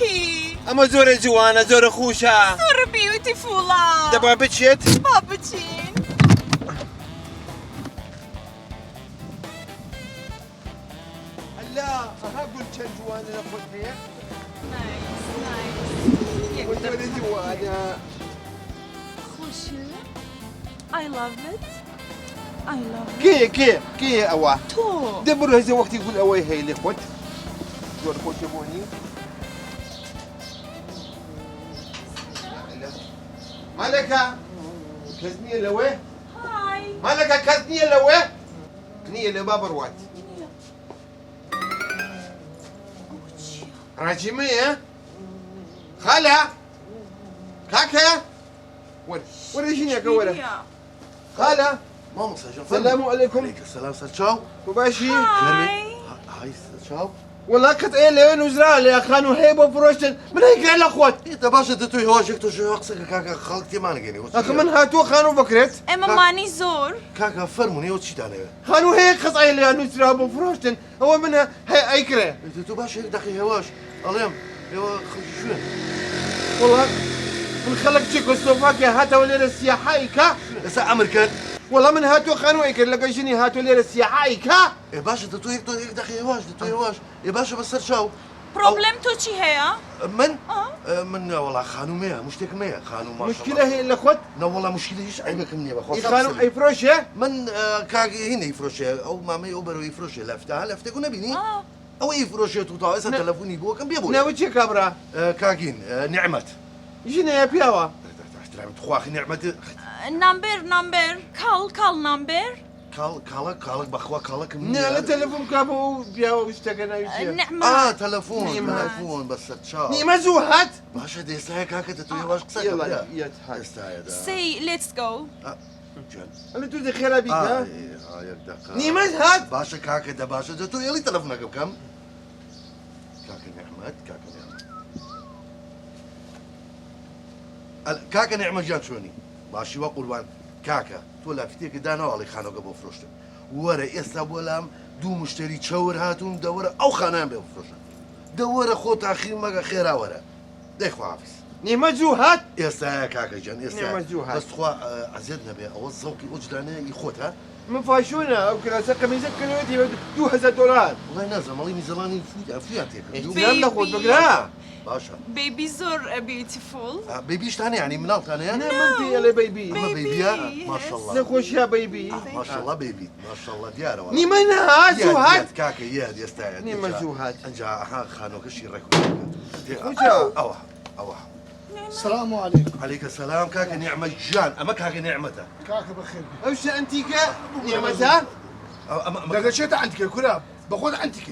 کی ئەمە زۆرە جوانە زۆرە خوشە زۆر بیوتیفوڵە دەبا بچێت با بچین ئەلا ئەها گول چەند جوانە لە خۆت هەیە نایس زۆرە جوانە خۆشە I love it I love it کێ ئەوە تۆ دەبڕ هەزە وەختی گول ئەوەی هەیە لێ خۆت زۆر خۆشە بۆنی مالەکە کەس نییە لەوێ هاي مالەکە کەس نییە لەوێ نییە لە با بڕوات ڕاجیمەیە خالە کاکە وەرە ژینەکە وەرە خالە ماما سجل السلام عليكم عليك السلام سجاو وباشي هاي سجاو والله قد ايه لوين وزراء يا خانو هيبو فروشتن من هيك على اخوات انت باشا تتوي هواجك تو شو اقصك كاكا خلقتي ما نقيني اخي من هاتو خانو بكرت ئێمە مانی زۆر كاكا فرموني وتشي تاني خانو هيك خصاي لي انو وزراء بو فروشتن هو منها هي ايكره انت تو باشا هيك دقي هواش اليوم يوا خلق شنو والله من خلق تشيكوسلوفاكيا هاتو ليرة السياحة ايكا هسه امريكان والله من هاتو خانو ايكر لقى شني هاتو ليرة السياحة ايكا يا باشا تتوي هيك دقي هواش تتوي هواش يا باشا بس سرشاو پرۆبلێم تۆ چی هەیە من والله خانو مية مشتك مية خانو ما مشكلة هي اللي اخوات لا والله مشكلة ايش عيبك مني بخوف خانو اي فروشة من كاكي هنا يفرشه او مامي اوبر يفرشه لفته كنا بيني او يفرشه توتا اسا تلفوني بو كان بيبو ناوي تشي كابرا كاكين نعمت جينا يا بياوا احترام تخواخي نعمت نامبر کاڵ نامبر كالك بخوا كالك لا تلفون كابو بياوا واشتكنا يجي نعمة تلفون بس تشاو نيمة زوهات باشا دي استاهي كاكا تتوي واش قصك يلا يتحاج استاهي say let's go اللي تودي خير بيك ها دقيقة نيمة هات باشا كاكا ده باشا تتوي يلي تلفونك بكم كاكا نعمة جان شوني ماشي وقربان كاكا تولى فتيك دانا والله خانو قبو فروشتن ورا اسا بولام دو مشتري تشاور هاتون دورة او خانان بيو فروشتن دورة خوت اخير مقا خيرا ورا ديخو حافظ نيمة زوهات اسا يا كاكا جان اسا نعمة زوهات بس خوا عزيزنا بي او الزوقي وجدانه يخوتها من فاشونا او كراسة قميصة كنوتي $2000 والله نازل مالي ميزلاني فياتيك يلا خود بقرا باشا بيبي زۆر بیوتیفول بيبيش تاني يعني منال تاني انا منتي يا بيبي اما بيبيا ما شاء الله نخوش يا بيبي ما شاء الله بيبي ما شاء الله دياره والله نيمة نها زوهات كاكا ياد يستاهل نيمة زوهات انجا خانوك الشيء وجا اوه السلام عليكم. عليك السلام كاكا نعمة جان اما كاكا نعمته كاكا بخير. وش انتيكا نعمتها لقيت عندك كلاب باخذ عندك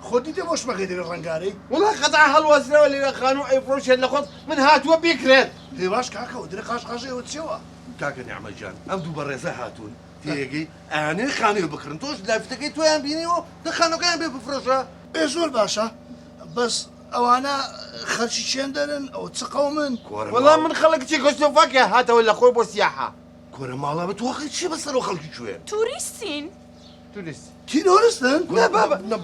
خذي دي مش مغيدي الرنقاري والله قطعها الوزنة اللي خانوا اي فروش اللي خذ من هات وبيكرر هي واش كاكا ودري قاشقاشي وتسوى كاكا نعمة جان ابدو برزة هاتون تيجي انا خاني بكرنتوش لا افتكيت وين بينيو دخانو كان بفروشها ايزول باشا بس او انا خرشي شندرن او تسقومن والله من خلق تشيكوسلوفاكيا هات ولا خوي بو سياحة كورة مالا بتوخي شي بس لو خلقي شوية توریستین تورست تيرورستن لا بابا لا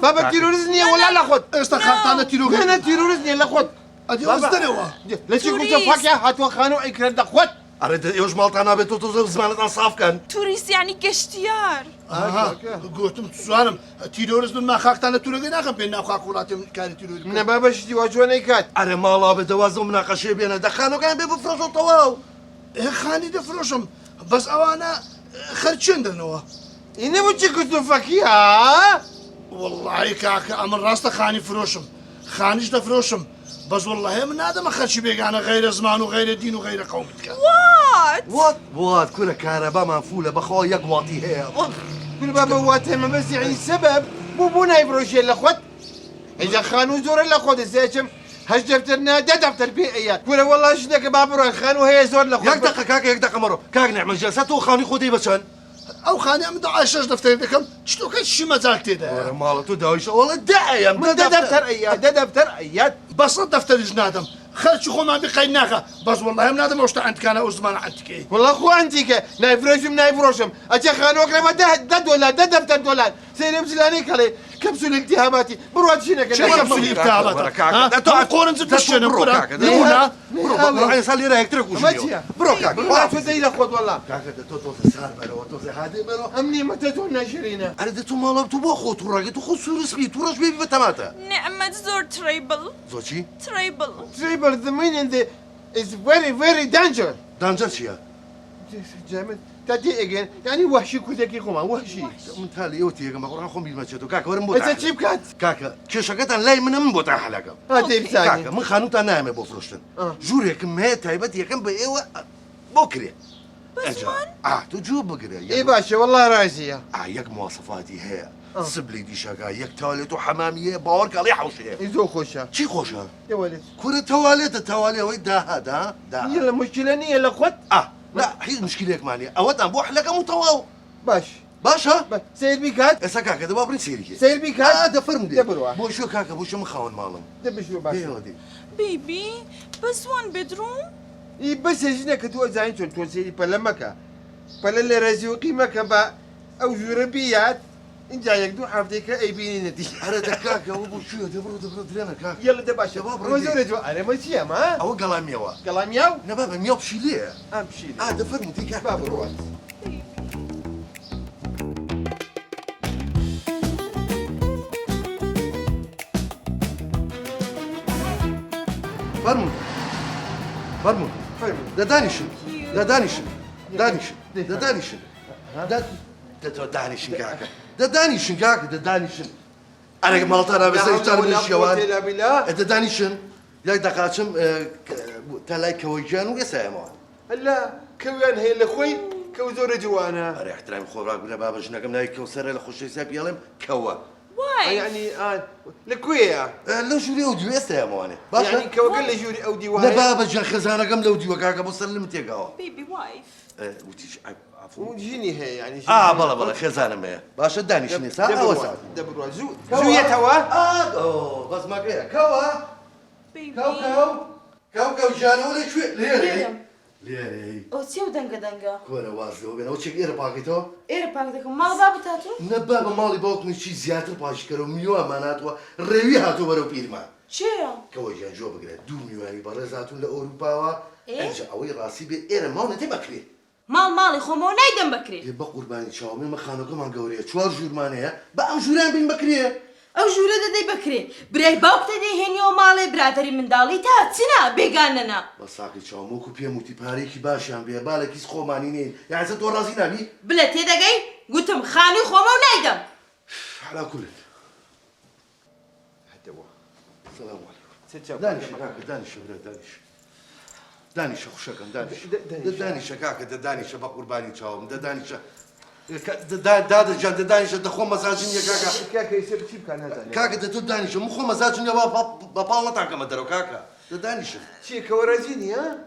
بابا تيروريزني ولا لا خذ استخرت انا تيرور انا تيروريزني لا خذ ادي وزدروا لا تشيكوسلوفاكيا هات وخانوا اي كرد خذ اريد يوش مالتانا بيتو تو زمان صاف كان توریست یعنی گەشتیار اها قلتم سوالم تيرورستن ما خاكت انا تيرور ناخذ بين اخاكولاتي كان تيرور من بابا شتي واجوني كات اري مالا بدوازو مناقشه بينا دخانو كان بفروشو طواو خاني دفروشم بس او انا خرشندرنوا إني وتشيكوسلوفاكيا والله كاكا امر راسته خاني فروشم خانيش دفروشم بس والله من هذا ما خدش بيقانا غير زمان وغير دين وغير قومتك وات كل كهرباء منفولة بخوا يقواطي هي كل بابا واتهم بس يعني السبب بونا يفروش اللي خذ إذا خانوا زور اللي خذ الزيتم هش دفترنا ده دفتر بيئيات ولا والله شنك بابرو خانوا هي زور اللي خذ يقدق كاكا يقدق مرو كاك نعمل جلسات خاني خدي بسن او خاني ام دعاش دفتر لكم شتو كان شي مازال تدا مالتو دايش والله داعي من ده دفتر ايات ده دفتر ايات بس دفتر جنادم خلت شو ما بقيناها بس والله من هذا ما وش عندك انا وزمان عندك ايه والله اخو عندك نايفروشم اجا خانوك لما ده ولا ده دفتر دولار سيرم زلاني كلي كبسول التهاباتي برواد شنك شو كبسولي التهابات ها تو قورن زد الشنو برا برو برو صار لي رايك ترك وش ماشي برو كاكا والله تودي لخوت والله كاكا تو صار برو تو هادي برو امني متى تونا شرينا انا تو مال تو بو خو تو راجي تو خو رسمي تو راج بيبي بتماتا نعمة زور تريبل زوجي تريبل Tribal the meaning the is very danger دانجر شيا جامد تاتي again يعني وحشي كذاك يخوما وحشي من تالي يوتي يا جماعه راح خمي المشهد كاكا ورم انت تشيب كات كاكا كشكت لا من بوتا حلقه هاتي كاكا بساني من خانوتا نايمه بو فرشتن جوري كم هي تايبت يا كم بايوا بكري بزمان تجوب بكري اي باشا والله راسية ياك مواصفاتي هي سبلي دي شقا ياك تواليت وحماميه باورك علي حوشيه يزو خوشا شي خوشها يا ولد كرة تواليت وي دا هذا دا يلا مشكلة نية لخوت لا هي مشكلة ماني اود ام بوح لك متواو باش باشا سير بيكات اسا كاكا دابا بري سيري سير بيكات ده فرم دي دبروا بو شو كاكا بو شو مخاون مالهم دبشوا هي باشا ودي بيبي بس وان بدروم اي بس هجنا كتو زين تو سيري بلا مكا بلا اللي رزقي مكا با او جربيات ان جايك دو حفتك اي بيني نتي انا كاكا وبو شو دبرو درنا كاكا يلا دباشا شباب ما زرت انا ماشي ما او قلام يوا كلام ياو نبابا ميو بشي ليه امشي ده فرم دي كاكا باب الرواد فرمو فرمو ده دانيشن ده دانيشن دانيشن ده دانيشن ده دانيشن كاكا ده دانيشن كاكا ده دانيشن انا مالت انا بس اشتغل من الشوان لا بالله ده دانيشن يا دقاتشم تلاقي كويجان ويسامون هلا كويان هي الاخوي كوزور جوانا اري احترام خوراك بلا بابا جنا كم نايك كوسر له خش يساب يلم كوا واي يعني لكويا لو شو ليو ديو يسامون يعني كوا قال لي جوري اودي لا واحد بابا جن خزانه كم لو ديو كاكا بسلمت يا قوا بيبي وايف وتيجي عفوا وجيني هي يعني بلا خزانه ما باشا دانيشني ساعه وساعه دبروا زو يا توا بس ما كده كوا بيبي كو جانو ولا شوي ليه او تشيو دنگا دنگا كورا وازلو بينا وشك إير باكيتو ايه باك دكم مال بابا تاتو نبابا مالي باوك من شي زيادة باش كرو ميو امانات ريوي هاتو برو بيرمان چرا كو جان جو بقرا دو ميواني برزاتون لأوروبا إيه؟ انجا اوي راسي بي إير ماونا تي بكري مال مالي خو مو نايدم بكري يبا قرباني شاومي مخانوكو من قوريه چوار جورمانيه با ام جوران بين بكريه او جوره ددي بكري بري باوك تدي هنيو مالي برادري من دالي تاتسنا بيغاننا بساقي شاوموكو بيموتي باريكي باشان بيا بالكيس خومانينين يعني ستو رازي نبي بلا تدقي قلتم خاني خو مو نايدم على كل حتى هو السلام عليكم ستشاف دانش كاكا دانش خوشكم دانش كاكا دانش با قرباني شاوم دانش دانش دخو مساجين يا كاكا كاكا يصير شيب كان هذا كاكا تو دانش مخو مساجين يا بابا ما تاكا مدرو كاكا دانش شي كورازيني ها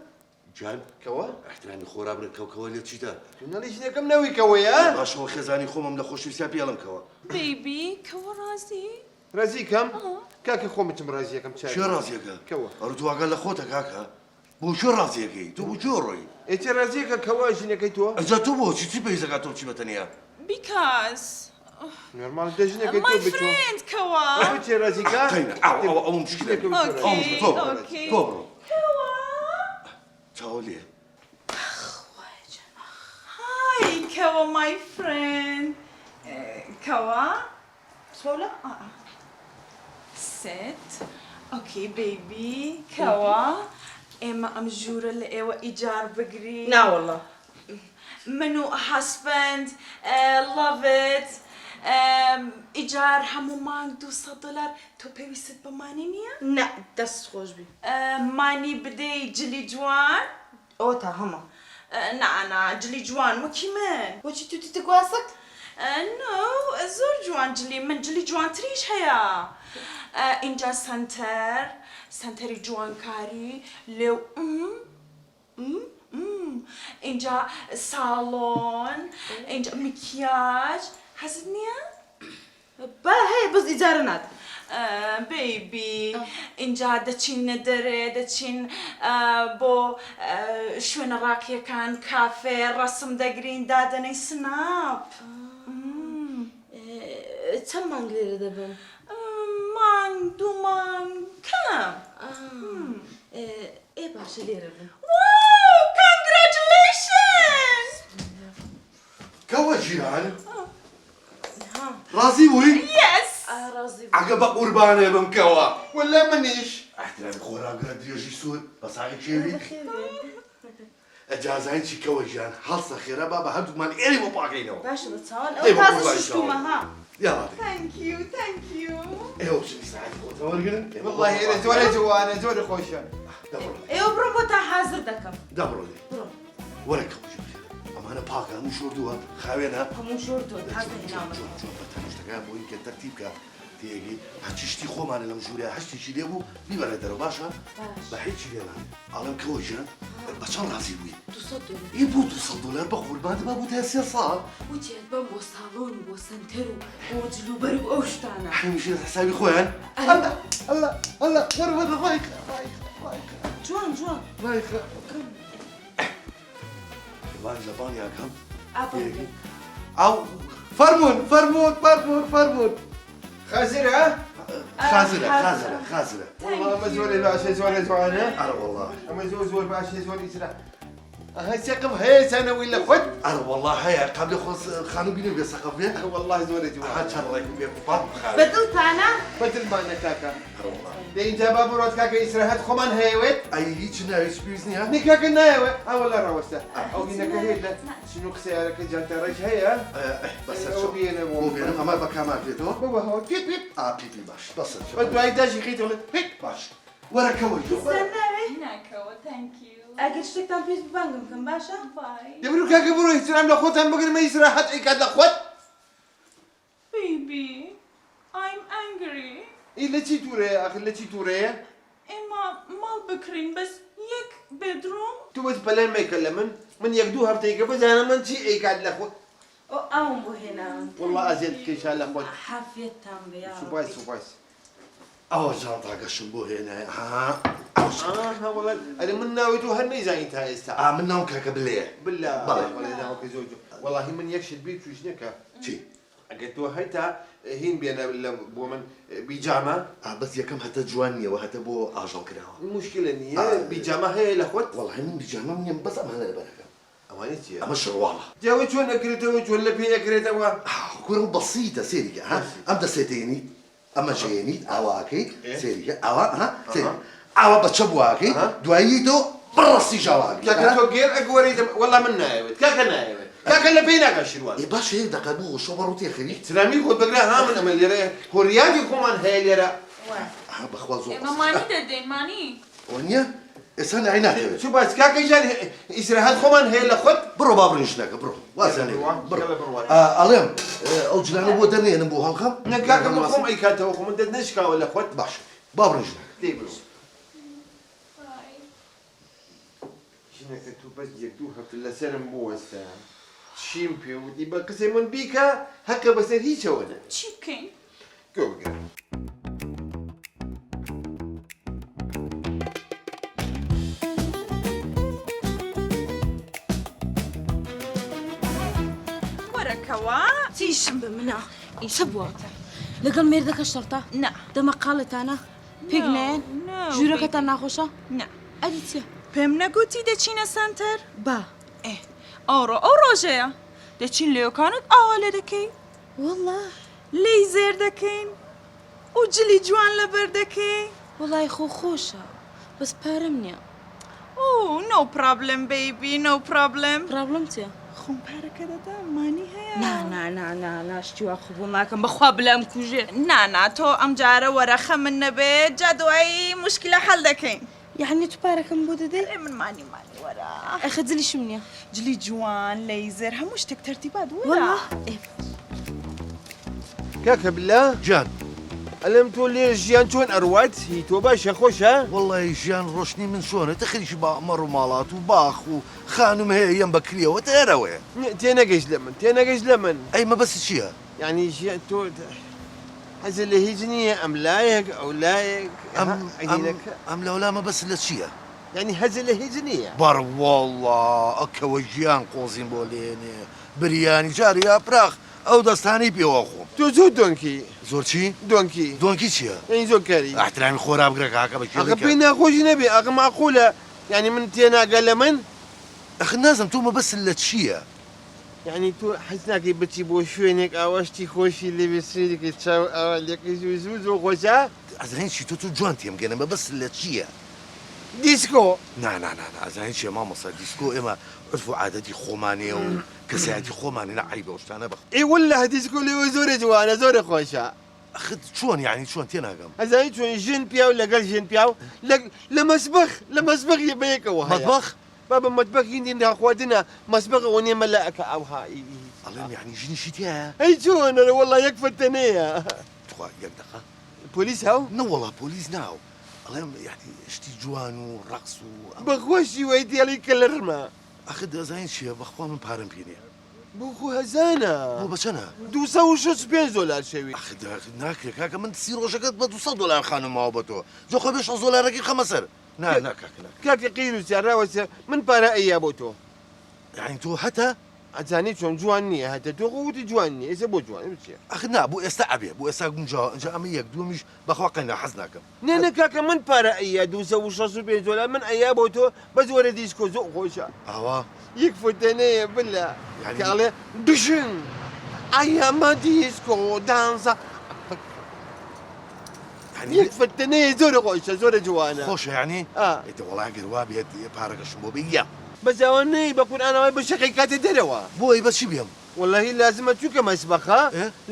جان كوا احترامي خورا برك كوا اللي تشيتا كنا ليش كم ناوي كويا باش هو خزاني خوم من خوش يسابي يلم كوا بيبي كورازي رازي كم كاكا خومت مرازي كم شاي شو راسيك كوا اردو قال لخوتك كاكا بو شو راسيك تو بو جوري انت رازيك كوا شنو كيتو اذا تو بو شي تبي اذا قاتو شي بتنيا because نورمال دجنا my كيتو friend كوا انت رازيكا كاينه او مشكله اوكي كوبرو كوا تاولي هاي كوا my friend كوا سولا sit اوكي بيبي كوا اما امجورة لإيوة ايجار بقري لا والله منو husband love it ايجار همو مانك $200 تو بيويست بمانينيا لا دست خوش بي ماني بدي جلي جوان او تا هما نا جلي جوان مو كيمان وشي تو تتقواسك نو زور جوان جلي من جلي جوان تريش هيا اینجا سنتری جوانکاری لو اینجا سالن اینجا مکیاج حسد نیا با هي بس اجاره ناد بیبی اینجا دچین نداره دچین بو شوين راقية كان كافيه رسم دقرين دادني سناب چەند مانگ لێرە دەبن؟ مانگ دوو مانگ کەم. ئێ باشە لێرە بن. واو congratulations. كوا جيران رازي وي Yes. ڕازی عقب قربانه بم كوا ولا منيش احترامي خورا قرا دريجي سود بس هاي شيء اجازه شي كوا جيران حالصه خيره بابا هدو من ايري مو باقينو باشە بە چاوان ئێ ئەو بە تازە قوربانی ششتومە ها. يلا Thank you. ايوه شو يساعد خوتها ورقنا والله انا زوري جوانا زوري خوشه. دبروا ئێوە بڕۆ بۆ تا حازر دەکەم. دبروا لي بڕۆ ورق خوش اما انا باقا مو شردوها خاوينها هەموو شۆردۆ تازە هێناوە. جوان بتنشتكا بو يمكن ترتيبك تيجي هتشتي خوم على المجوري هشتي شي ليبو بيبر درو باشا بحيت شي لينا عالم كوجان بشان راسي وي $200. يبو $200 بقربان بابو تاسير صار وتێت بەم بۆ ساڵۆن و بۆ سنتەر و بۆ جلوبەر و ئەو شتانە. حيمشي حسابي خويا هلا هلا هلا غير رايك جوان رايك والله جبان يا كم ئاپەڵێ. او فرمون خازرة خازرة والله ما زوري باشا زوري جوانا. أنا والله اما زور باشا زوري سرا. هاي سقف هي سنة ولا خد. أنا والله هيا قبل خلص خانو بيني بيسقف بيه والله زوري جوانا. حاج هالرايكم بيه بابا خالد بەدڵتانە؟ بدل ما نكاكا. دين جابا برات كاكا إسراحات خمان هايوت. أي هيك ناوي بيزني ها نكاكا نايوة. والله روسته. أو إنك هيدا شنو خسارك جانت رج هيا. بس أو بينا مو بينهم أما بكامل فيتو بابا هو بيب بيب. بيبي باش بس بدو هاي داشي خيط ولا هيك. باش ورا كوجو سەرناوێ؟ Nakawa, thank you. ئەگەر شتێکتان پێویست بانگم بکەم باشە؟ Bye. دبرو كاكا برو احترام لأخوتهم بقول ما إسراحات إيكاد لأخوت. Baby, I'm angry. إيه لا توري يا أخي لا توري. إما ما بكرين بس يك bedroom. تو بس بلان ما يكلمن من يقدوها بتيجي بس أنا من شيء إيكاد لأخوت. ئەو ئاوم بۆ هێناون. والله أزيدك إن شاء الله أخوت. حافێتتان بێ یا سوبايس سوبايس. أو جانتا قشنبو هنا ها ها والله أنا من ناويتو هالميزان انتهى الساعة. منهم كاكا بالله بالله بلى. والله ناوك زوجو. والله من يكشف بيت وش نكا. شي قلت له هيتا هين بينا بومن بيجامة. بس يا كم حتى جوانية وحتى بو أجان كده المشكلة إني بيجامة هي الأخوت. والله من بيجانا من بس أما هلا بركة أمانتي. أما شروالله جاوي شو أكريته ولا بين أكريته كورة بسيطة سيريكا ها أبدا سيتيني أما جيني أواكي سيريكا أوا ها سيريكا أوا بتشبواكي دوايتو براسي جواكي كاكا توقير أقوري والله من نايوت كاكا نايوت كاكا اللي بينك الشروال. إيه باش هيك دقدو شو بروتي خلي سلامي خد بقرا ها من أمل يرى هو رياضي كمان هاي يرى. ها بخوال زوج إما ماني تدين ماني. ونيا إسان عينات شو بس كاكا جان إسراحات كمان هاي الأخوت. برو بابرنشناك برو واساني برو أليم الجلان بو درني أنا بو هالخم نكاكا مخوم أي كاتا وخوم أنت نشكا ولا أخوت. باش بابرنشناك تيبلو. شنو كتو بس يدوها في اللسان موسى. شيمبيو ودي بقسي من بيكا هكا بس هي شوانا. Chicken. جو بقى. وركوا. چیشم بە منە چە بوواتە لەگەڵ مێردەکە شەرتە نا. دەمەقاڵتانە پێک نێن ژوورەکەتان ناخۆشە نا. ئەدی چیە پێم نەگوتی دەچینە سنتەر؟ با ئەو ڕۆژەیە دەچین لێوکانت ئاوا لێ دەکەین وەڵڵا لی زێر دەکەین و جلی جوان لەبەر دەکەین. وەڵای خۆ خۆشە بەس پارەم نییە نو پرابلم بیبی نو پرابلم. پرابلم چیە خۆم پارەکە دەدا مانی هەیە. ناشتی وا خۆ بۆ ناکەم بەخوا بلام کوژێ نانا تۆ ئەم جارە وەرەخە من نەبێت جا دوایی مشکلە حەل دەکەین. یعنی تو پارەکەم بۆ دەدەی من مانی وەرە ئەخە جلیشم نییە جلی جوان لەیزەر هەموو شتێک تەرتیبات وەڵڵا كاكا بالله. جان ألم تولي جيان شون أروات هي تو باشا خوش ها. والله جان روشني من شونه تخريش بأمر ومالات وباخ وخانم هي يم بكريه وتهروي تينا جيش لمن أي ما بس شيء يعني شيء تو هذا اللي هيجني أم لايق أو لايق أم لولا ما بس إلا شيء يعني هەزە لە هیچ نییە بەڕواڵڵا ئەکەوە ژیان قۆزیم بۆ لێنێ بریانی جاریا پراخ ئەو دەستانی پێوە خۆم تۆ زۆر دۆنکی زۆر چی؟ دۆنکی دۆنکی چییە؟ یعنی زۆر کاری ئاحترامی خۆرا بگرە کاکە بە ئەخە پێی ناخۆشی نەبێ ئەخە ماقولە یعنی من تێناگە لە من ئەخ نازم تۆ مەبەست لە چییە؟ یعنی تۆ حەز ناکەی بچی بۆ شوێنێک ئاواشتی خۆشی لێوێ سێدەکەی چاو ئاوا لێکەی زوو زۆر خۆشە ئەزانین چی تۆ جوان تێمگەنە مەبەست لە چییە؟ دیسکۆ ئازانین چێ مامۆستا دیسکۆ ئێمە عرف و عادەتی خۆمانەیە و کەسایەتی خۆمانە نەعیبە ئەو شتانە بەخ ئێ وەلا دیسکۆ لێوە زۆرە جوانە زۆرە خۆشە ئەخ چۆن یعنی چۆن تێناگەم ئەزانی چۆن ژن پیا و لەگەڵ ژن پیا و لە مەسبەخ بەیەکەوە هەیە مەطبەخ بابا مەطبەخ هیندی ناخواردنە مەسبەخەوە نێمە لە ئەکە ئەوها ئەڵێم یعنی ژنیشی تایە ئەی چۆنەرە وەڵا یەک فتەنەیە تخوا یەک دقە پۆلیس هاو نەوەڵا پۆلیس ناو ئەڵێم یعنی شتی جوان و ڕەقس و بەخۆشی وەی دیێڵی کە لەرمە ئەخ دەزانین چییە بەخوا من پارەم پێ نییە بۆ خۆ هەزانە بۆ بەچەنە $265 شەوی ئەخ ناکرێت کاکە من 30 ڕۆژەکەت بە $200 خانمەوە بە تۆ جۆ خۆ بێ $6 خەمە سەر کاکە قیر و سیاراوەسە من پارە ئەییا بۆ تۆ یعنی تۆ هەتە ئەزانی چۆن جوان نییە هەتە تۆ خۆوتی جوان نییە ئێستا بۆ جوان بچێ ئەخ نا بۆ ئێستا ئەبێ بۆ ئێستا گونجا ئەمە یەک دومیش بەخوا قەینا حەز ناکەم نێ کاکە من پارە ئەییا $265 من ئەییا بۆ تۆ بە زۆرە دیسکۆ زۆر خۆشە ئاوا یەک فتەنەیە بلا کاڵێ بشن ئایامە دیسکۆ دانزە یەک فتەنەیە زۆرە خۆشە زۆرە جوانە خۆشە یعنی ئێتە وەڵا گەروا بێت پارەکەشم بۆ بگیە بەزاوانەی بە قورئانەوەی بە شەقی کاتێ دەرەوە بۆی بەچی بێم والله لازمە چووکە مەسبەخە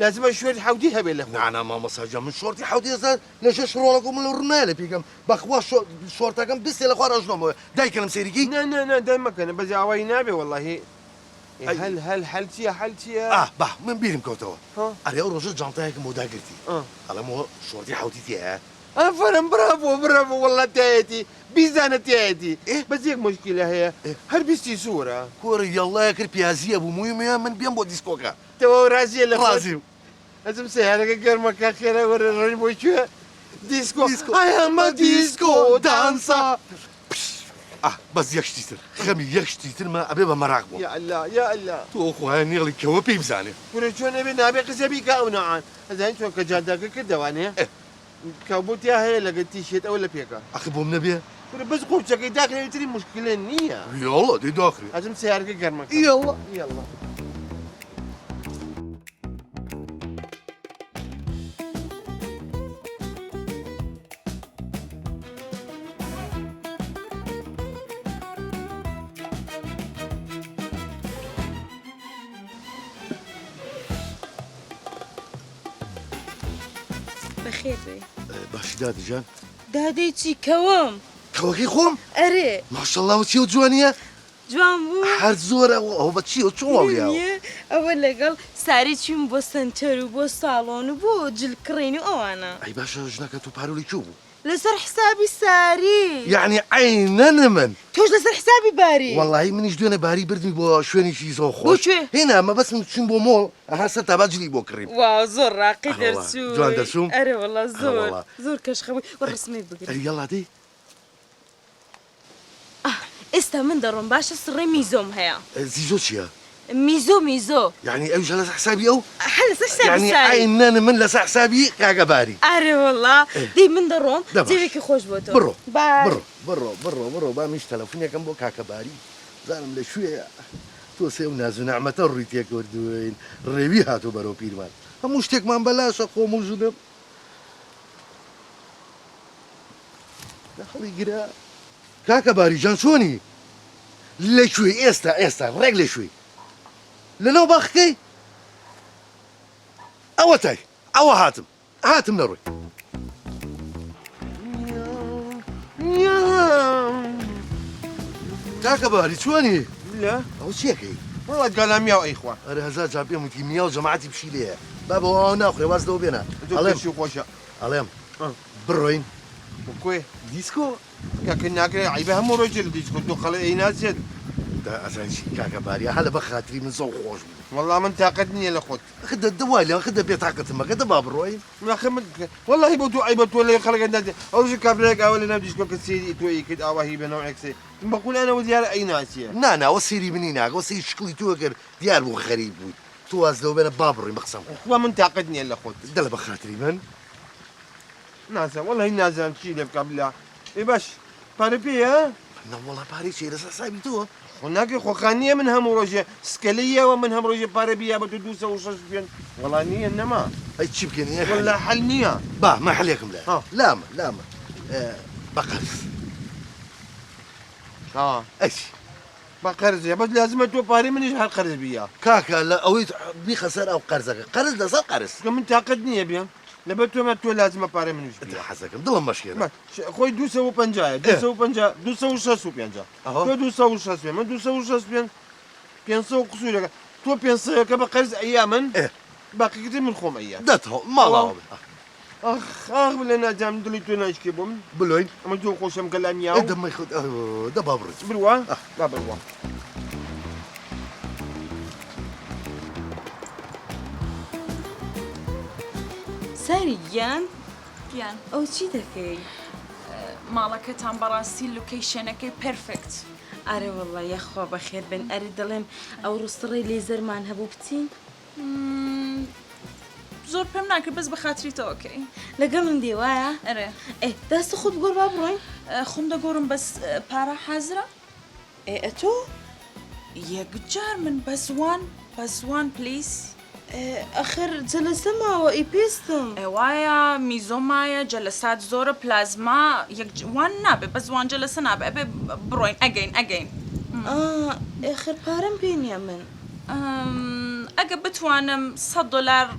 لازمە شوێن حەوتی هەبێ لە نانا مامۆساجا من شۆرتی حەوتی ێستا لە شەش ڕۆڵەکە من لە ڕوونایە لە پێکەم بەخوا شۆرتەکەم بستێ لە خوارە ژنۆمەوە دایکەم سەیریکی نه دای مەکەنە بەزاوایی نابێ والله هەل چییە با من بیرم کەوتەوە ئەرێ ئەو ڕۆژە جانتایەکم بۆ داگرتی ئەڵەمەوە شۆرتی حەوتی تێە ئەفەرم برافۆ وەڵا تایەتی بیزانە تایەتی بەس یەک مشکلە هەیە هەر بیستی سوورە کۆرە یەڵڵایە کرد پیازیە بوو مویمەیە من بێم بۆ دیسکۆکە تەوە ڕازیە لە ڕازیم ئەزم سیارەکە گەرمەکە خێرە وەرە ڕێی بۆ کوێ دیسکۆ ئایامە دیسکۆ دانسا بەس یەکشتی تر خەمی یەکشتی ترمە ئەبێ بە مەراق بوو یا ئەللا تۆ خۆیان نێڵی کەوە پێی بزانێ کورە چۆن نەبێ نابێ قسەبی کە ئەو نەعان ئەزانین چۆن کە جاداکە کردەوانەیە کەوبوتیا هەیە لەگە تیشێت ئەو لە پێکە ئەخ بۆم نەبێ کورە بەس قوچەکەی داکرێتری مشکلە نییە یاڵڵا دەی داخرێ ئەزم سیارەکە گەرمەکە یاڵڵا بەخێر بێ باشی دادیجان دادەی چی کەوم کەوەکەی خۆم ئەرێ ماشەڵڵا و چی و جوانیە جوان بوو هەر زۆرە ئەو بە چی و چۆن واوریاوە ئەوە لەگەڵ ساری چوین بۆ سنتەر و بۆ ساڵۆن و بۆ جلکڕین و ئەوانە ئەی باشە ژنەکە تو پارۆلی کوو بوو لەسەر حسابی ساری یعنی عینەنە من تۆش لەسەر حسابی باری وەڵی منیش دوێنە باری بردمی بۆ شوێنێکی زۆر خۆش بۆ کوێ؟ هێنا مە بەس من چین بۆ مۆڵ ئەها سەر تا باجلی بۆ کڕیم واو زۆر ڕاقی والله. دەرچوو جوان دەرچووم؟ ئەرێ وەڵا زۆر والله. زۆر کەشخەوەی وەڕسمی بگرێ یەڵا دەی ئێستا من دەڕۆم باشە سڕێ میزۆم هەیە زیزۆ چییە؟ میزۆ یعنی ئەوژە لەسەر حسابی ئەو هە لەسەر حسابی یعنی ساری عینەنە من لەسەر حسابی کاگە باری ئەرێ وەڵا دەی من دەڕۆم دەباش. جێوێکی خۆش بۆ تۆ بڕۆ بای بڕۆ با میش تەلەفۆنێکم بۆ کاکەباری زانم لە شوێ تۆ سێ و ناز و نەعمەتە ڕووی تێکوەردوین ڕێوی هاتۆ بەرەو پیرمان هەموو شتێکمان بەلاشە خۆم و ژنم هەڵی گرا کاکەباری جان چۆنی لەکوێ ئێستا ڕێک لەکوێ لەناو باخەکەی ئەوە تای ئەوە هاتم نەڕۆی کاکەباری چۆنی لە ئەو چیەکەی وڵات گالامیاو ئەیخوا ئەرە هەزار جا پێم وتی میا و جەماعەتی پشی لێیە با بەوە ئەو ناخورێ واز لەوە بێنە ئەڵێشی خۆشە ئەڵێم بڕۆین کوێ دیسکۆ کاکە ناکرێ عیبە هەموو ڕۆژێ لە دیسکۆ تۆ خەڵە ئەی ناچێت دا ئەزانشی کاکەباریە هەلە بە خاتری من زۆر خۆش بوو والله من طاقتني يا لخوت خد الدوالي خد بيت عقد خد باب الروي ما خمد والله يبغوا عيبت ولا خلق الناس او شو كابلك او انا بديش كل سيدي توي كد او هي بنوعك سي بقول انا وديار اي ناس يا نانا وسيري منينا وسيري شكلي توكر ديار بو غريب تواز لو بين باب الروي مقسم ومن طاقتني يا لخوت دل بخاطري من ناس والله الناس نشيل بكابلا اي باش باربي ها لا والله باريس يا صاحبي تو هناك خانية منها مروجة سكلية ومنها مروجة باربية بتدوسة وشش بين والله نية انما اي تشبكن يا ولا حل نية با ما حليكم لا ها. لا ما لا ما بقرز ايش بقرز يا بس لازم تو باري من يجي قرز بيا كاكا لا او بخسر او قرزك قرز لا صار قرز كم تعقدني يا بيا لبتو ما تو لازم باري من يجي بيا حسك ضل مشكله ما خوي دوسة وبنجاية دوسة وبنجا دوسة وشش وبنجا أهو. تو دوسة وشش بين من دوسة وشش بين بينسا وقصورك تو بينسا كبقرز اياما إيه. باقي كتير من خوم ايام دته ما لا اخ ولا انا جام دليتو نايش كيبوم بلوين اما جو خوشم كلام ياو ده ما ياخذ ده بابرز بروا لا بروا ساریان گیان ئەو چی دەکەی؟ ماڵەکەتان بەڕاستی لوکیشنەکەی پرفکت ئارە وەڵڵا یەخوا بەخێر بن ئەرە دەڵێم ئەو ڕوستڕی لێزەرمان هەبوو بچین زۆر پێم ناکرد بەس بە خاتری تۆکەی لەگەڵ من دێوایە؟ ئەرێ ئێ دەستە خۆت بگۆڕ با بڕۆین؟ خۆم دەگۆڕم بەس پارە حەزرە ئێ ئەتۆ؟ یەکجار من بە زوان پلیس ئەخر جەلەسە ماوە ئەی پێستم ئێوایە میزۆمایە جەلەسات زۆرە پلازما وان نابێ بە زوان جەلەسە نابێ ئەبێ بڕۆین ئەگەین ئێخر پارەم پێ نییە من ئەگە بتوانم $100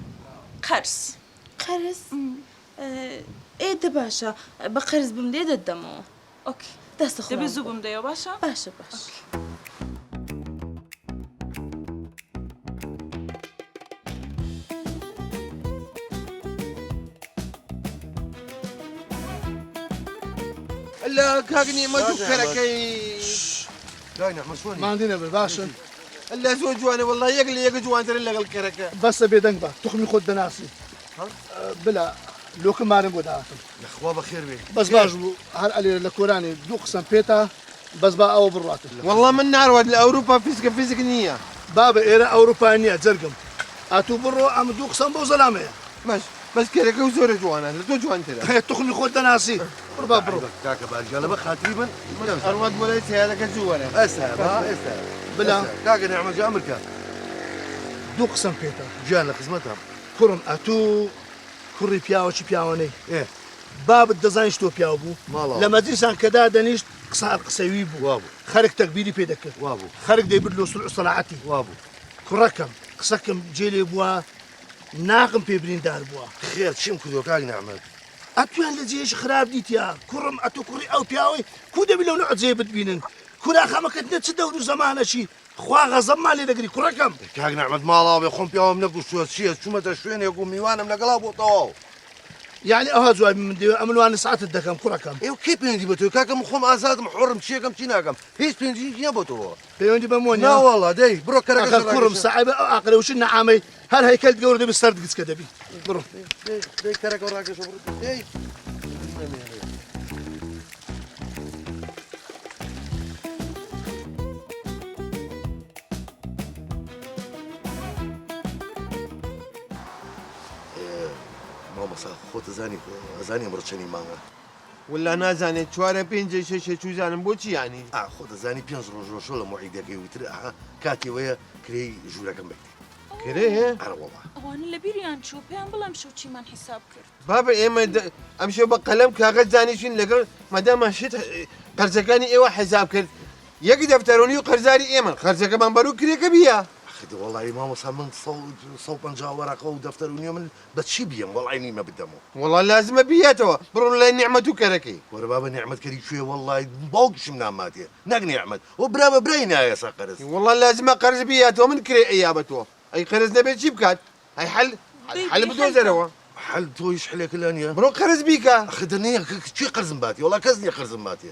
قەرز قەرز؟ ئێدە باشە بە قەرز بم لێ دەدەمەوە ئۆکێ دەستە خۆ دەبێ زوو بم دەیەوە باشە؟ باشە باش لا كاغني ما تفكرك لا نعم شلون ما عندنا باشا الا زوج جواني والله يقلي جوان ترى لك الكركه بس بيدنك با تخمي خد دناسي بلا لو كمان نقول داتم الاخوه بخير بيه بس باجو هل علي لكوراني دو قسم بيتا بس با او بالراتب والله من نار ود اوروبا فيزيك نيه بابا ايرا اوروبانيا زرقم اتو برو ام دو قسم بو زلامه بس كركه وزور جوانا لا جوان ترى تخمي خد دناسي بربا برو كاكا بالجاله بخاطري من ارواد وليت هذاك جوانا اسهل ها اسهل بلا كاكا نعم جا امريكا دو قسم بيتا جانا خدمتها كرم اتو كوري بياو شي بياوني ايه باب الديزاين شتو بياو بو مالا لما ديسان كدا دنيش قصار قسوي بو وابو خارج تكبيري بيدك وابو خارج دي بدلو صناعتي وابو كركم قسكم جيلي بوا ناقم بيبرين دار بوا خير شم كذو كاك نعمل اتو هل زيش خراب ديتيا كرم اتو كوري او بياوي كودا بلو نقعد زي بتبينن كورا خامك تدور زمان شي خوا غزم مالي دقري كركم كاك نعمل مالا بيخون بياهم نقول شو متى شوين يقول ميوانا من قلاب وطواو يعني اها زواج من دي امنوان ساعات الدكم كركم ايو كيف بيندي بتو كاكا مخوم ازاد محرم شيكم تيناكم هيش بيندي بتو بيوندي بموني لا والله داي برو كركا اخر كرم صعب عقله وش نعامي هل هي كلب جورد بالسرد قس كدبي برو داي كركا وراك شو برو داي ماما صار خوت زاني مرتشني ماما ولا انا زاني شوارع بينجي شو زانم بوتشي يعني خوت زاني بينز روج شو معيدك ويتر كاتي ويا كري جورا كم بكتي كريه انا والله ئەوانە لە بیریان چوو پێیان بڵام شەو چیمان حیساب کرد بابا ئێمە ئەمشێ بە قەلەم کاغەز زانیشین لەگەڵ مەداماشت قەرزەکانی ئێوە حیساب کرد یەکی دەفتەرۆنی و قەرزاری ئێمە قەرزەکەمان بەرەو کرێکە بیا اخي والله ماما صار من صوب بنجا ورقه ودفتر ونيوم بتشي بيم والله عيني ما بدمو والله لازمە بیاتەوە بڕۆ لای نعمەت و کەرەکەی ورا بابا نعمت كري شويه والله باوقش من ماتي نق نعمت وبرا برينا يا سقرس والله لازمە قەرز بیاتەوە من کرێ ئەیابەتەوە ئەی قەرز نەبێت چی بکات ئەی حل بدۆزەرەوە حل تو يشحل لك الانيا بڕۆ قەرز بیکە اخي دنيا شي قرز مباتي والله كزني قرز مباتي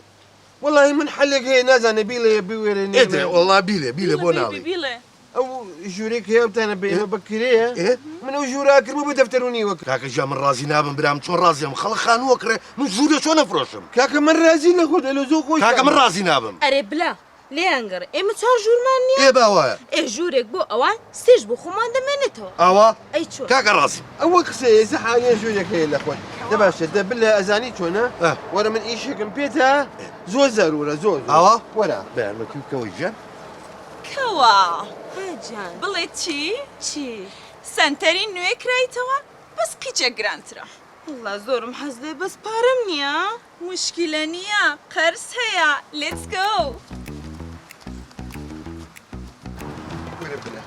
والله من حلێک هەیە نازانێ بیڵێ بوێرە ادري والله بيلي بونالي بیڵێ او جوريك هي بتاعنا بيما بكريه إيه؟ من جورا كرمو بدفتروني وك کاکە جا من ڕازی نابم برام چۆن ڕازیم خەڵک خانووەکڕێ من ژوورە چۆن نەفرۆشم كاكا من رازي لخد الو زو خوش کاکە من ڕازی نابم ئەرێ بلا لێیانگەڕ ئێمە چاو ژوورمان نییە ئێ باوایە ئێ ژوورێک بۆ ئەوان سێژ بۆ خۆمان دەمێنێتەوە ئاوا ئەی چۆن کاکە ڕازی اول قصه زحايا جوريك هي لخد دابا شد بالله ازاني شونا اه. ورا من ايشك بيتها زو ضروره زو ئاوا ورا بەیانمەکەوی گیان کەوا هاجان بڵێ چی؟ چی؟ سنتەری نوێ کرایتەوە بەس کیچە گرانترە والله زۆرم حەز لێ بەس پارەم نییە مشکلە نییە قەرز هەیە لێتس گۆ ورا بالله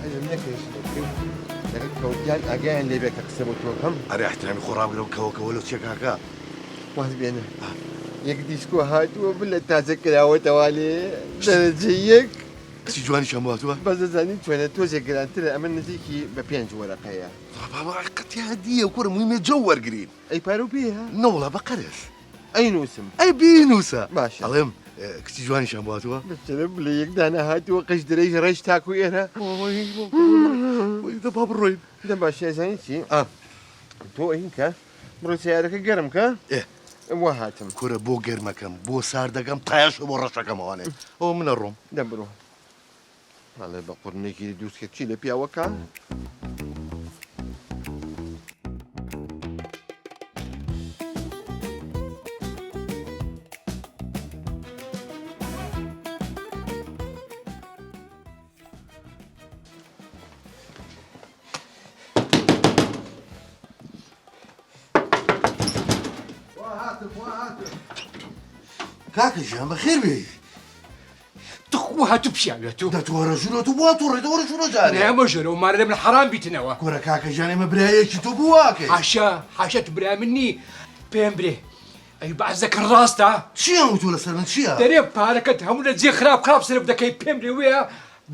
حاجه منك ايش لكن كوجان اجان اللي بك اكسبوا توكم ئەرێ احترامی خۆڕابگرە و کەوەکەوە لەو چێ کاکە واحد بينا يك ديسكو هاتوا بالله تذكر هو توالي درجيك کچی جوانی شەم هاتووە بس زاني شويه توزي قلت له امن نزيكي ببينج ورقه بابا قەتی هەدیە کوڕ مویمێ جە وەرگین اي بارو بيها نەوڵە بە قەرز اي نوسم ئەی بینوسە باشە. ئەڵێم کچی جوانی شەم هاتووە بس بلي يك دانا هاتوا قش دريج ريش تاكو ايرها دەبا بڕۆین ده باشا زاني شي آه. تو هينكا برو سيارك قرمكا إيه. وهاتم کورە بۆ گەرمەکەم بۆ ساردەکەم تایش بۆ ڕەشەکەمەوانێ ئەو منە ڕۆم دبرو والله بقرنيكي دوس كتشي لبيا وكا کاکە ژیان بەخێر بێ تخو هاتو پیاوێتو دەتوەرە ژورۆ بوا تووڕێتەوەرە ژورۆ جارێ نامەژەرە و مارە لە من حرام بیتنەوە کورە کاکە ژیان ئێمە برایەکی تۆ بواکەی حاشا تو برای من نی پێم برێ ئەی باز دەکەن ڕاستە چییە و تۆ لەسەر من چییە دەرێ پارەکەت هەموو لە جێ خراپ سرف دەکەی پێم برێ وەیە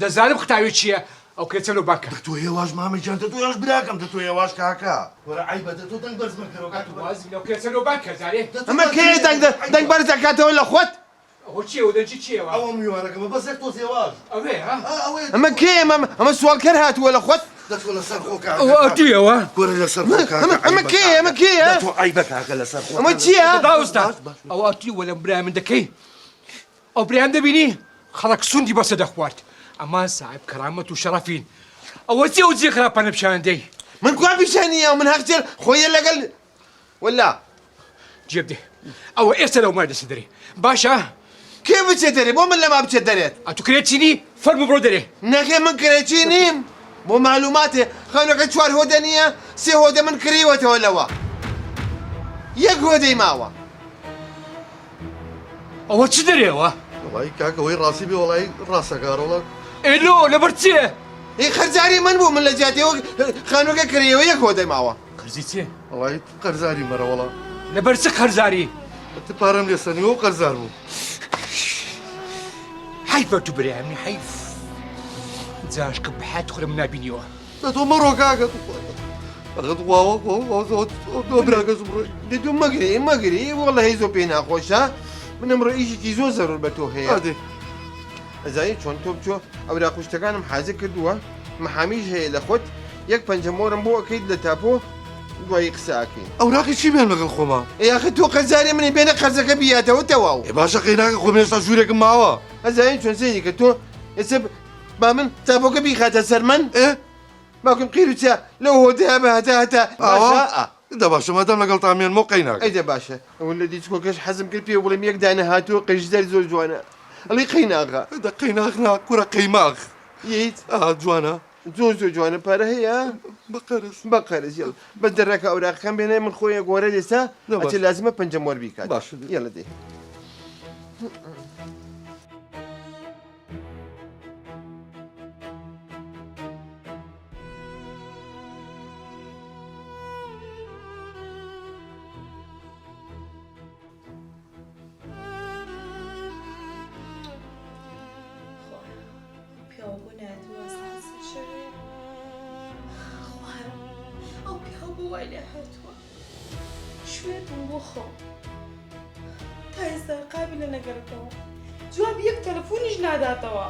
دەزانم خطاوی چییە ئەو کێچەل و باکە تۆ هێواش مامەجان تۆ یاش براکەم دە تۆ هێواش کاکە وەرە عیبەتە تۆ دەنگ بەرز مەکەرەوە وازی لەو کێچەل و باکە زارێ اما كي دنگ برزا كاتو ولا خوت ئەوە چیە و دەنجی چیەوە ئەوە میوانەکەمە بەسێک تۆ هێواش ئەوێ ها ئەوێ اما كي اما سؤال كر هات ولا خوت دەتۆ لەسەر خۆ ئەوە ئەتویەوە کورە لەسەر خۆ کاکە اما كي تۆ عیبە کاکە لەسەر خۆ اما تشيا داوستا ئەوە ئەتوی وەلەم برای من دەکەی ئەو برایان دەبینی خەڵک سوندی بەسە دەخوارد ئەمان ساحب کەرامەت و شەرەفین ئەوە چی ئەو جێ خراپانە پیشاندەی من كوا بيشانيه ومن هاكتر خويا لقل ولا جێب دێ ئەوە ئێستا لەو مای دەسە دەرێ باشە كيف بتشتري بو من لما بتشتريت ئەتو کرێتچینی فەرمو بڕۆ دەرێ نخي من كريتشينيم بو معلوماتي خانوك تشوار هودانية سي هودا من كريوة ولا يك هودي ماوا ئەوە چ دەرێەوە وڵی کاکە وەی ڕاستی بێ وڵی ڕاستەکارۆڵە ئێلۆ لەبەر چێ اي خرجاري من بو من لجاتي خانوك كريوة يك هودي ماوا قەرزی چێ وڵی قەرزاری مەرەوەڵە لەبەر چ خەرزاری ت پارەم لێسەنیوە و قەرزار بوو حیفە تو برایمنی حیف جاشکە بەحات خۆرم نابینیەوە دە تۆ مەڕۆ کاکە ئەگەت واوە تۆ براکەس بڕۆی ددو مقري والله هيزو بينا خوشا من امرو ايشي كيزو ضرور بتو هي ئادێ زي شلون توبشو او لا خوشتكان محازك كردوها محاميش هي لخوت يك بنجمورم بو اكيد لتابو دوای قساکەین ئەوراقی چی بێن لەگەڵ خۆما یاخە تۆ قەرزاری منی بێنە قەرزەکە بیاتەوە تەواو ێ باشە قەیناکە خۆم هێشتا ژوورێکم ماوە ئەزانین چۆن سەیری کە تۆ ئێستا با من تاپۆکە بیخاتە سەر من ئێ باوکم قیر و چیا لەو هۆدەیە بە هەتا ئاوا دە باشە مادام لەگەڵ تامێن مۆ قەیناکە ئەیدە باشە ئەوە لە دیچکۆکەش حەزم کرد پێ بڵێم یەک دانە هاتووە قەشدەر زۆر جوانە ئەڵی قەیناغا دە قەیناغنا کوڕە قەیماغ ییت جوانە زۆر جوانە پارە هەیە بەقەرز بەقەرز یڵ بەس دەڕێکە ئەوراقەکەم بێنێ من خۆیە گۆرە لێستا ئەچێ لازمە پەنجەم وەربی کات باشە یڵە دێ وای لێ هاتووە شوێتم بۆ خۆ تا ئێستا قابلە نەگەڕێتەوە جوابی یەک تەلەفۆنیش ناداتەوە.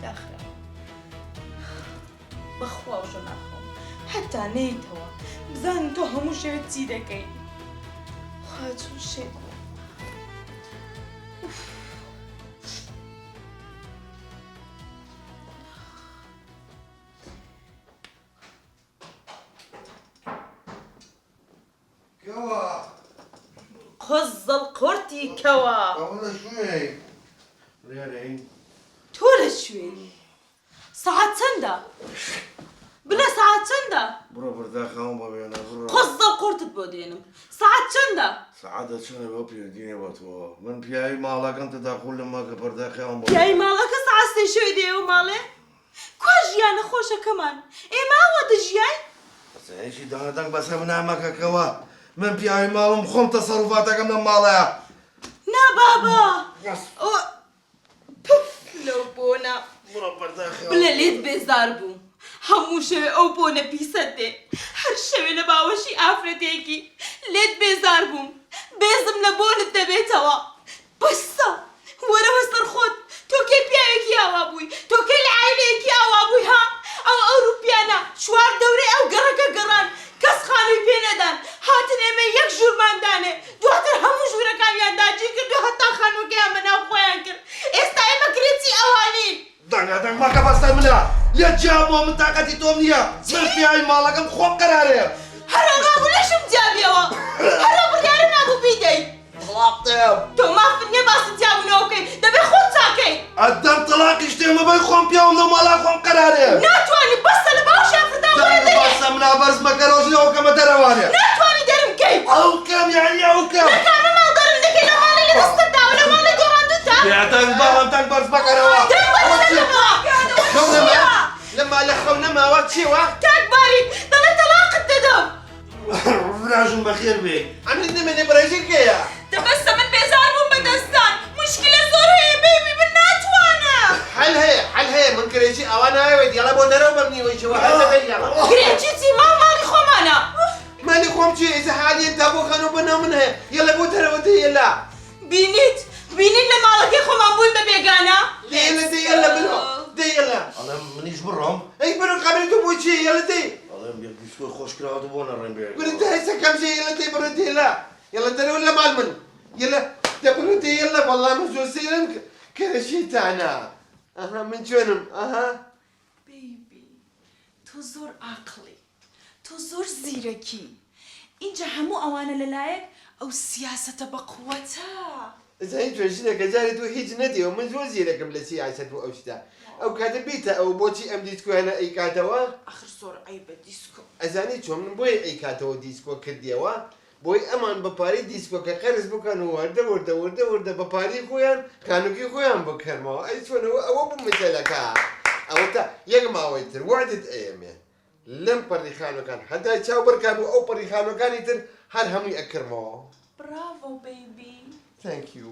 داخرا بەخواوشە ناخۆم هەتا نەیتەوە بزانم تۆ هەموو شەوێت چی دەکەی. خوا چۆن شێت بوو. کەوا قزڵ قورتی کەوە ئەوە لە شوێی لێرەین تۆ لەکوێی سەعات چەندە بلە سەعات چەندە بڕۆ بەرداخەوم بۆ بێنە بڕۆ قزڵ قورتت بۆ دێنم سەعات چەندە سەعادە چەندە بۆ پێدینێ بۆ تۆ من پیاوی ماڵەکەم تداخل لەمە کە بەرداخەوم بۆ پیاوی ماڵەکە سەعات سێ شەوی دێوە ماڵێ کوا ژیانە خۆشەکەمان ئێمە ئەوە دەژیای هیچی دەنگدەنگ بەسە منامەکەکەوە من پیاوی ماڵم خۆم تەسەڕوفاتەکەم لە ماڵەیە نا بابا پف لەو بۆنە بڕۆ بەرداخەوم بلە لێت بێزار بووم هەموو شەوێ ئەو بۆنە پیسەت دێ هەر شەوێ لە باوەشی ئافرەتێکی لێت بێزار بووم بێزم لە بۆنت دەبێتەوە بەسە وەرە بەسەر خۆت تۆ کێ پیاوێکی ئاوا بووی تۆ کێ لە عایلەیەکی ئاوا بووی ها ئەو ئەوروپیانە چوار دەورەی ئەو گەڕەکە گەڕان کەس خانووی پێ نەدان هاتن ئێمە یەک ژوورماندانێ دواتر هەموو ژوورەکانیان داگیر کرد و هەتا خانووەکەیان بەناو خۆیان کرد ئێستا ئێمە کرێتی ئەوانین دەنگدەنگ مەکە بەسەر منە یەکجیا بۆ من تاقەتی تۆم نییە من پیاوی ماڵەکەم خۆم قەرارەیە هەرەڵا بولەشم جابیەوە هەرە بڕیارە نابوو بیدەی تەڵاقتەم تۆ مافت نییە باست جابوونەوەکەی دەبێ خۆت چاکەی ئەدەم تەلاقی شتێمە بەی خۆم پیاوم لە ماڵا خۆم قەرارەیە ناتوانی بەسە لە باوشی ئافرەتان وەرە دەنگ دەرێ بەسە منە بەرز مەکە ڕۆژنەوە کەمە دەرەوانێ ناتوانی دەرم کەی ئەو کەم یعنی ئەو کەم کامە ماڵ دەرم دەکەی لە ماڵی لە دەستتدا و لە ماڵی گەڕاندوتە دەنگ باڵم دەنگ بەرز مەکەرەوە لەما لە خەو نەماوە چێوە؟ کاکباری دەڵێ تەلاقت دەدەم ڕاژم بەخێر بێ ئەمن نمێنێ بەڕێژێکەیە دەبەستە من بێزار بووم بەدەستان مشکلە زۆر هەیە بێبی من ناتوانم حەل هەیە من کرێژی ئەوە ناوێت یاڵە بۆ نەرەو بەرنیوەیشەوە هەزەکەی یاڵە گرێکی چی ماڵی خۆمانە مالی خۆم چی ئێستا حالیان تا بۆ خانوو بەناو من هەیە یەڵە بۆ تەرەوە دەیەلا بینیت لە ماڵەکەی خۆمان بووین بە بێگانە دەیەلا بنۆ دەیەلا ئەڵێم منیش بڕۆم ئەی بنۆ قابل تۆ بۆ چی یەڵە دەی ئەڵێم یەک دیسکۆی خۆشکراوە بۆ نەڕێم بێ گورت هەیسە کەم شێ یەڵە دەی بڕۆ دەیەلا یەڵە دەرەوە لە ماڵ من یەڵە دەبڕۆ دەیەلا وەڵا من زۆر سەیرم کەرەشی تانە ئەها من چۆنم ئەها بیبی تۆ زۆر عاقڵی تۆ زۆر زیرەکی اینجا هەموو ئەوانە لەلایەک ئەو سیاسەتە بەقووەتە. زين توجدك جاري تو هيج ندي ومن زوج زيركم لسياسة وأوشتا أو كاتب بيتا أو بوتي أم ديسكو هنا أي كاتوا آخر زۆر عیبە دیسکۆ. أزاني شو من بوي أي كاتوا ديسكو كديوا بوي أمان بباري ديسكو كقرز بكانوا ورده بباري خويان كانوا كي خويان بكرموا أي شو أنا أو بمثلك أو تا يجمع ويتر وعدت أيامي لم بريخانو كان حتى شاو بركابو أو بريخانو كان يتر هر هم يأكرموا. براڤۆ بیبی. Thank you.